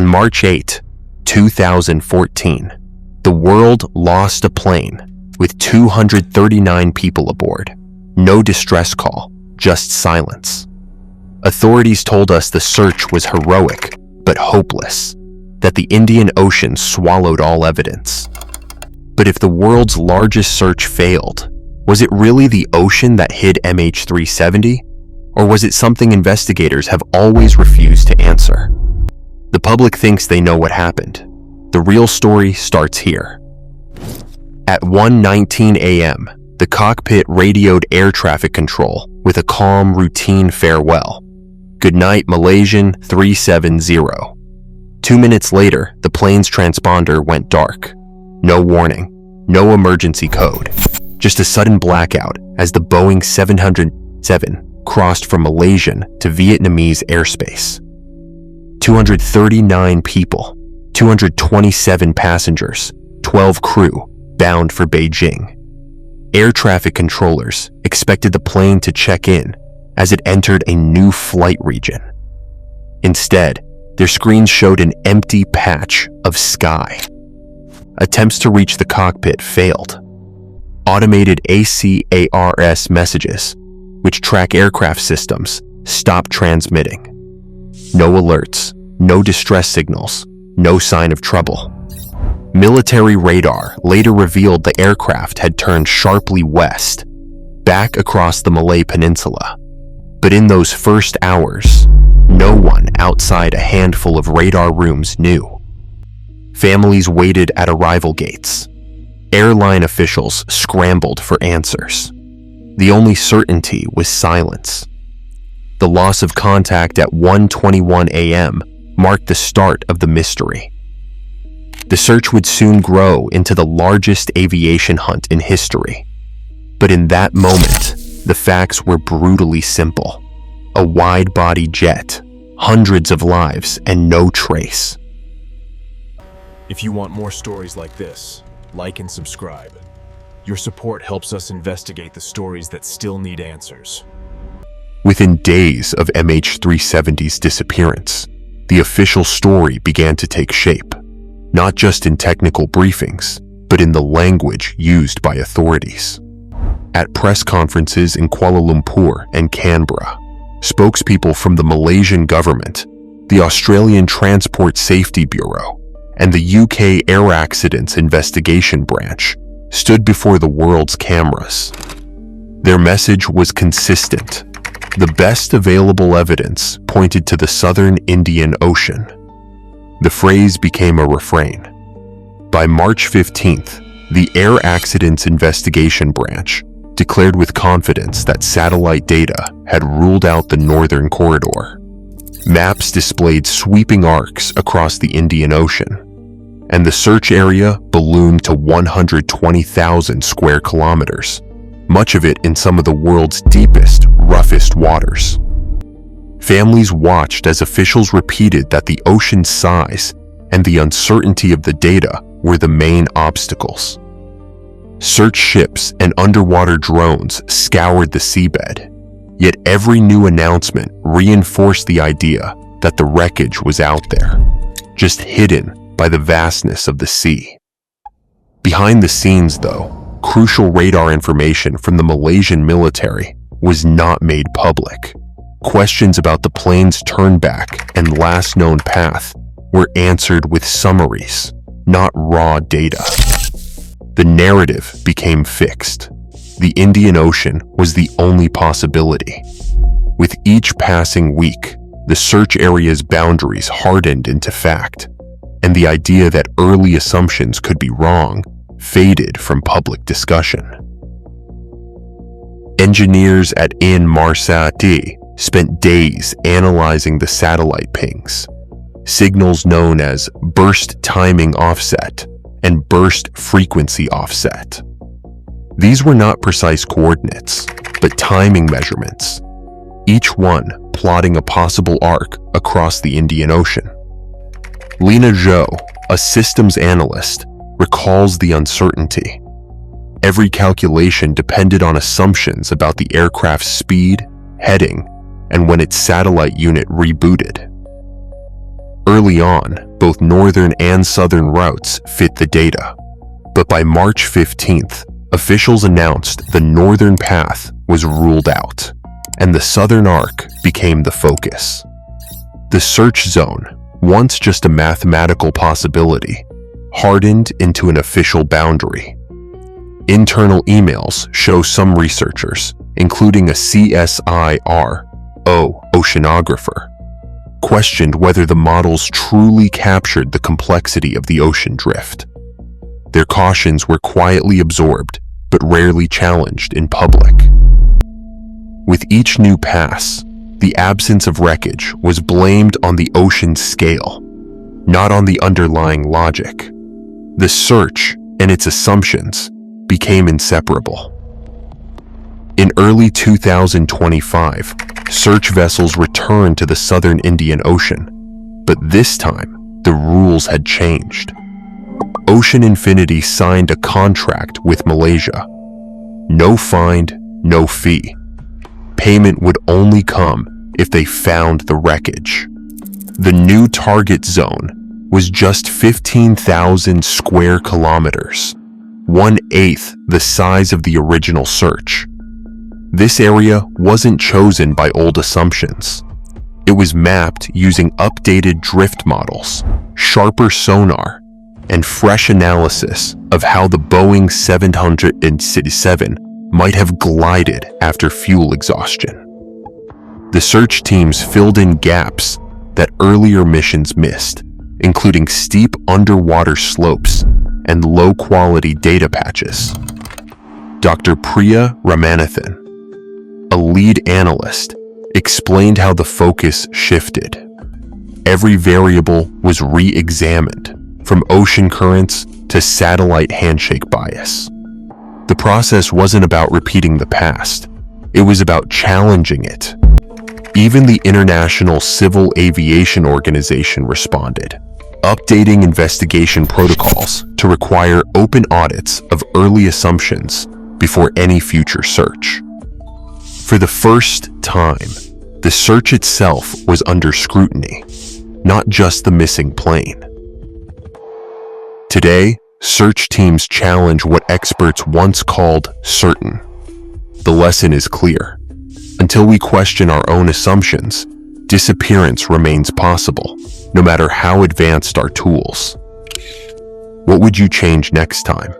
On March 8, 2014, the world lost a plane with 239 people aboard. No distress call, just silence. Authorities told us the search was heroic but hopeless, that the Indian Ocean swallowed all evidence. But if the world's largest search failed, was it really the ocean that hid MH370? Or was it something investigators have always refused to answer? The public thinks they know what happened. The real story starts here. At 1:19 a.m., the cockpit radioed air traffic control with a calm, routine farewell. "Good night, Malaysian 370. 2 minutes later, the plane's transponder went dark. No warning, no emergency code, just a sudden blackout as the Boeing 707 crossed from Malaysian to Vietnamese airspace. 239 people, 227 passengers, 12 crew, bound for Beijing. Air traffic controllers expected the plane to check in as it entered a new flight region. Instead, their screens showed an empty patch of sky. Attempts to reach the cockpit failed. Automated ACARS messages, which track aircraft systems, stopped transmitting. No alerts, no distress signals, no sign of trouble. Military radar later revealed the aircraft had turned sharply west, back across the Malay Peninsula. But in those first hours, no one outside a handful of radar rooms knew. Families waited at arrival gates. Airline officials scrambled for answers. The only certainty was silence. The loss of contact at 1:21 a.m. marked the start of the mystery. The search would soon grow into the largest aviation hunt in history. But in that moment, the facts were brutally simple. A wide-body jet, hundreds of lives, and no trace. If you want more stories like this, like and subscribe. Your support helps us investigate the stories that still need answers. Within days of MH370's disappearance, the official story began to take shape, not just in technical briefings, but in the language used by authorities. At press conferences in Kuala Lumpur and Canberra, spokespeople from the Malaysian government, the Australian Transport Safety Bureau, and the UK Air Accidents Investigation Branch stood before the world's cameras. Their message was consistent. The best available evidence pointed to the southern Indian Ocean. The phrase became a refrain. By March 15th, the Air Accidents Investigation Branch declared with confidence that satellite data had ruled out the northern corridor. Maps displayed sweeping arcs across the Indian Ocean, and the search area ballooned to 120,000 square kilometers, much of it in some of the world's deepest, roughest waters. Families watched as officials repeated that the ocean's size and the uncertainty of the data were the main obstacles. Search ships and underwater drones scoured the seabed, yet every new announcement reinforced the idea that the wreckage was out there, just hidden by the vastness of the sea. Behind the scenes, though, crucial radar information from the Malaysian military was not made public. Questions about the plane's turnback and last known path were answered with summaries, not raw data. The narrative became fixed. The Indian Ocean was the only possibility. With each passing week, the search area's boundaries hardened into fact, and the idea that early assumptions could be wrong faded from public discussion. Engineers at MH370 spent days analyzing the satellite pings, signals known as burst timing offset and burst frequency offset. These were not precise coordinates, but timing measurements, each one plotting a possible arc across the Indian Ocean. Lena Zhou, a systems analyst, recalls the uncertainty. Every calculation depended on assumptions about the aircraft's speed, heading, and when its satellite unit rebooted. Early on, both northern and southern routes fit the data. But by March 15th, officials announced the northern path was ruled out, and the southern arc became the focus. The search zone, once just a mathematical possibility, hardened into an official boundary. Internal emails show some researchers, including a CSIRO oceanographer, questioned whether the models truly captured the complexity of the ocean drift. Their cautions were quietly absorbed, but rarely challenged in public. With each new pass, the absence of wreckage was blamed on the ocean's scale, not on the underlying logic. The search and its assumptions became inseparable. In early 2025, search vessels returned to the southern Indian Ocean, but this time, the rules had changed. Ocean Infinity signed a contract with Malaysia. No find, no fee. Payment would only come if they found the wreckage. The new target zone was just 15,000 square kilometers, 1/8 the size of the original search. This area wasn't chosen by old assumptions. It was mapped using updated drift models, sharper sonar, and fresh analysis of how the Boeing 767 might have glided after fuel exhaustion. The search teams filled in gaps that earlier missions missed, including steep underwater slopes and low-quality data patches. Dr. Priya Ramanathan, a lead analyst, explained how the focus shifted. Every variable was re-examined, from ocean currents to satellite handshake bias. The process wasn't about repeating the past. It was about challenging it. Even the International Civil Aviation Organization responded, updating investigation protocols to require open audits of early assumptions before any future search. For the first time, the search itself was under scrutiny, not just the missing plane. Today, search teams challenge what experts once called certain. The lesson is clear. Until we question our own assumptions, disappearance remains possible, no matter how advanced our tools. What would you change next time?